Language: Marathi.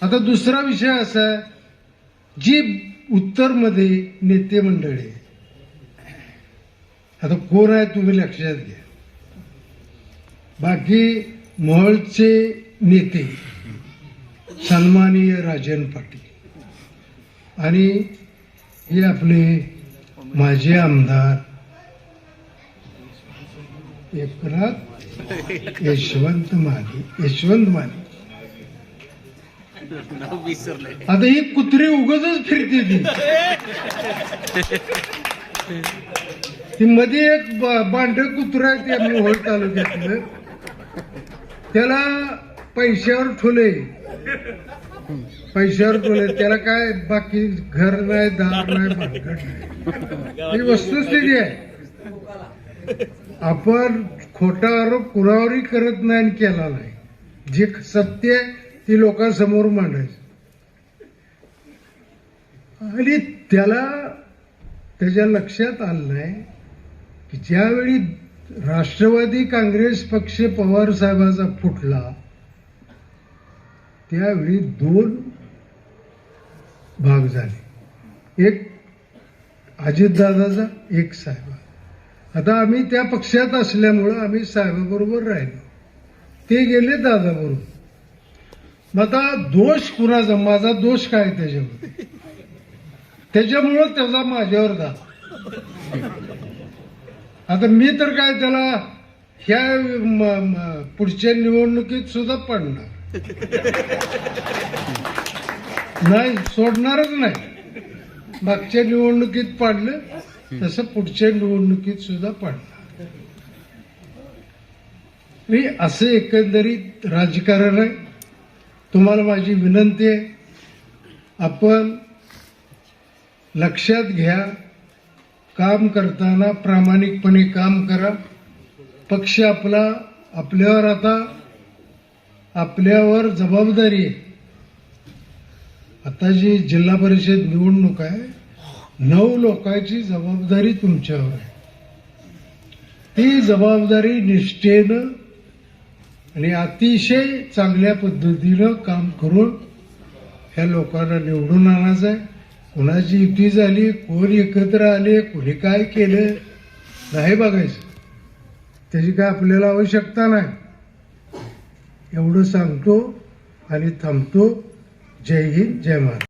आता दुसरा विषय असा आहे, जी उत्तरमध्ये नेते मंडळी, आता कोण आहे तुम्ही लक्षात घ्या. बाकी मोहोळचे नेते सन्माननीय राजन पाटील आणि हे आपले माजी आमदार एकनाथ यशवंत माने. आता ही कुत्री उगाचच फिरते ती मध्ये एक बांढर कुत्रा आहे ते मोहोळ तालुक्यातलं, त्याला पैशावर ठोले, त्याला काय बाकी घर नाही, दार नाही, भानगड नाही. ही वस्तुस्थिती आहे. आपण खोटा आरोप कुणावरही करत नाही आणि केला नाही. जे सत्य आहे ती लोकांसमोर मांडायचं. आणि त्याच्या लक्षात आलं नाही की ज्यावेळी राष्ट्रवादी काँग्रेस पक्ष पवार साहेबांचा फुटला त्यावेळी 2 भाग झाले, एक अजितदादाचा, एक साहेब. आता आम्ही त्या पक्षात असल्यामुळं आम्ही साहेबाबरोबर राहिलो, ते गेले दादाबरोबर. मग आता दोष कुणाचा, माझा दोष काय त्याच्यामध्ये? त्याच्यामुळं त्याचा माझ्यावर दावा. आता मी तर काय त्याला ह्या पुढच्या निवडणुकीत सुद्धा पडणार नाही, सोडणारच नाही. मागच्या निवडणुकीत पाडलं तसं पुढच्या निवडणुकीत सुद्धा पाडणार. मी असं एकंदरीत राजकारण आहे. तुम्हाला माझी विनंती आहे, आपण लक्षात घ्या, काम करताना प्रामाणिकपणे काम करा. पक्ष आपल्यावर आता आपल्यावर जबाबदारी आहे. आता जी जिल्हा परिषद निवडणूक आहे, 9 लोकांची जबाबदारी तुमच्यावर आहे. ती जबाबदारी निष्ठेनं आणि अतिशय चांगल्या पद्धतीनं काम करून ह्या लोकांना निवडून आणायचं आहे. कोणाची युती झाली, कोण एकत्र आले, कोणी काय केलं नाही बघायचं. त्याची काय आपल्याला आवश्यकता नाही. एवढं सांगतो आणि थांबतो. जय हिंद, जय महाराष्ट्र.